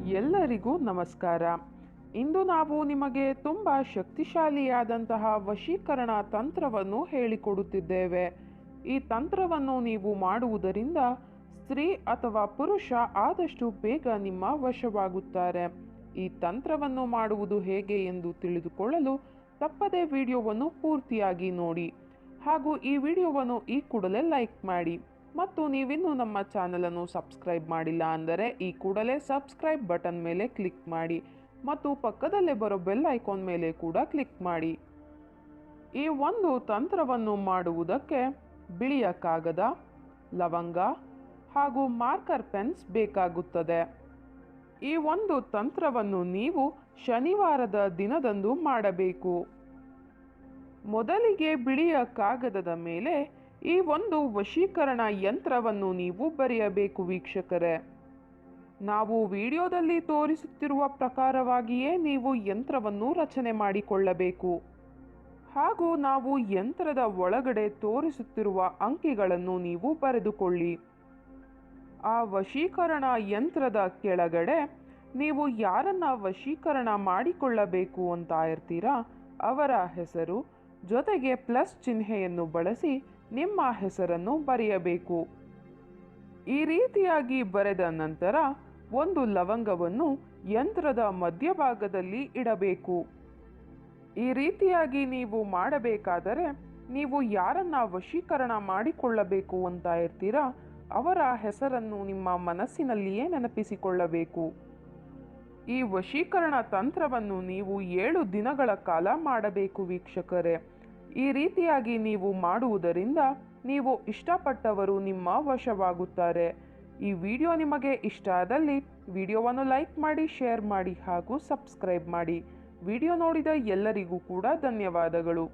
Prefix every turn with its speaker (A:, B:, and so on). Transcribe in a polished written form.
A: ಎಲ್ಲರಿಗೂ ನಮಸ್ಕಾರ. ಇಂದು ನಾವು ನಿಮಗೆ ತುಂಬ ಶಕ್ತಿಶಾಲಿಯಾದಂತಹ ವಶೀಕರಣ ತಂತ್ರವನ್ನು ಹೇಳಿಕೊಡುತ್ತಿದ್ದೇವೆ. ಈ ತಂತ್ರವನ್ನು ನೀವು ಮಾಡುವುದರಿಂದ ಸ್ತ್ರೀ ಅಥವಾ ಪುರುಷ ಆದಷ್ಟು ಬೇಗ ನಿಮ್ಮ ವಶವಾಗುತ್ತಾರೆ. ಈ ತಂತ್ರವನ್ನು ಮಾಡುವುದು ಹೇಗೆ ಎಂದು ತಿಳಿದುಕೊಳ್ಳಲು ತಪ್ಪದೇ ವಿಡಿಯೋವನ್ನು ಪೂರ್ತಿಯಾಗಿ ನೋಡಿ ಹಾಗೂ ಈ ವಿಡಿಯೋವನ್ನು ಈ ಕೂಡಲೇ ಲೈಕ್ ಮಾಡಿ. ಮತ್ತು ನೀವಿನ್ನೂ ನಮ್ಮ ಚಾನಲನ್ನು ಸಬ್ಸ್ಕ್ರೈಬ್ ಮಾಡಿಲ್ಲ ಅಂದರೆ ಈ ಕೂಡಲೇ ಸಬ್ಸ್ಕ್ರೈಬ್ ಬಟನ್ ಮೇಲೆ ಕ್ಲಿಕ್ ಮಾಡಿ ಮತ್ತು ಪಕ್ಕದಲ್ಲೇ ಬರೋ ಬೆಲ್ ಐಕಾನ್ ಮೇಲೆ ಕೂಡ ಕ್ಲಿಕ್ ಮಾಡಿ. ಈ ಒಂದು ತಂತ್ರವನ್ನು ಮಾಡುವುದಕ್ಕೆ ಬಿಳಿಯ ಕಾಗದ, ಲವಂಗ ಹಾಗೂ ಮಾರ್ಕರ್ ಪೆನ್ಸ್ ಬೇಕಾಗುತ್ತದೆ. ಈ ಒಂದು ತಂತ್ರವನ್ನು ನೀವು ಶನಿವಾರದ ದಿನದಂದು ಮಾಡಬೇಕು. ಮೊದಲಿಗೆ ಬಿಳಿಯ ಕಾಗದದ ಮೇಲೆ ಈ ಒಂದು ವಶೀಕರಣ ಯಂತ್ರವನ್ನು ನೀವು ಬರೆಯಬೇಕು ವೀಕ್ಷಕರೇ. ನಾವು ವಿಡಿಯೋದಲ್ಲಿ ತೋರಿಸುತ್ತಿರುವ ಪ್ರಕಾರವಾಗಿಯೇ ನೀವು ಯಂತ್ರವನ್ನು ರಚನೆ ಮಾಡಿಕೊಳ್ಳಬೇಕು ಹಾಗೂ ನಾವು ಯಂತ್ರದ ಒಳಗಡೆ ತೋರಿಸುತ್ತಿರುವ ಅಂಕಿಗಳನ್ನು ನೀವು ಬರೆದುಕೊಳ್ಳಿ. ಆ ವಶೀಕರಣ ಯಂತ್ರದ ಕೆಳಗಡೆ ನೀವು ಯಾರನ್ನ ವಶೀಕರಣ ಮಾಡಿಕೊಳ್ಳಬೇಕು ಅಂತ ಇರ್ತೀರಾ ಅವರ ಹೆಸರು ಜೊತೆಗೆ ಪ್ಲಸ್ ಚಿಹ್ನೆಯನ್ನು ಬಳಸಿ ನಿಮ್ಮ ಹೆಸರನ್ನು ಬರೆಯಬೇಕು. ಈ ರೀತಿಯಾಗಿ ಬರೆದ ನಂತರ ಒಂದು ಲವಂಗವನ್ನು ಯಂತ್ರದ ಮಧ್ಯಭಾಗದಲ್ಲಿ ಇಡಬೇಕು. ಈ ರೀತಿಯಾಗಿ ನೀವು ಮಾಡಬೇಕಾದರೆ ನೀವು ಯಾರನ್ನ ವಶೀಕರಣ ಮಾಡಿಕೊಳ್ಳಬೇಕು ಅಂತ ಇರ್ತೀರಾ ಅವರ ಹೆಸರನ್ನು ನಿಮ್ಮ ಮನಸ್ಸಿನಲ್ಲಿಯೇ ನೆನಪಿಸಿಕೊಳ್ಳಬೇಕು. ಈ ವಶೀಕರಣ ತಂತ್ರವನ್ನು ನೀವು 7 ದಿನಗಳ ಕಾಲ ಮಾಡಬೇಕು ವೀಕ್ಷಕರೇ. ಈ ರೀತಿಯಾಗಿ ನೀವು ಮಾಡುವುದರಿಂದ ನೀವು ಇಷ್ಟಪಟ್ಟವರು ನಿಮ್ಮ ವಶವಾಗುತ್ತಾರೆ. ಈ ವಿಡಿಯೋ ನಿಮಗೆ ಇಷ್ಟ ಆದಲ್ಲಿ ವಿಡಿಯೋವನ್ನು ಲೈಕ್ ಮಾಡಿ, ಶೇರ್ ಮಾಡಿ ಹಾಗೂ ಸಬ್ಸ್ಕ್ರೈಬ್ ಮಾಡಿ. ವಿಡಿಯೋ ನೋಡಿದ ಎಲ್ಲರಿಗೂ ಕೂಡ ಧನ್ಯವಾದಗಳು.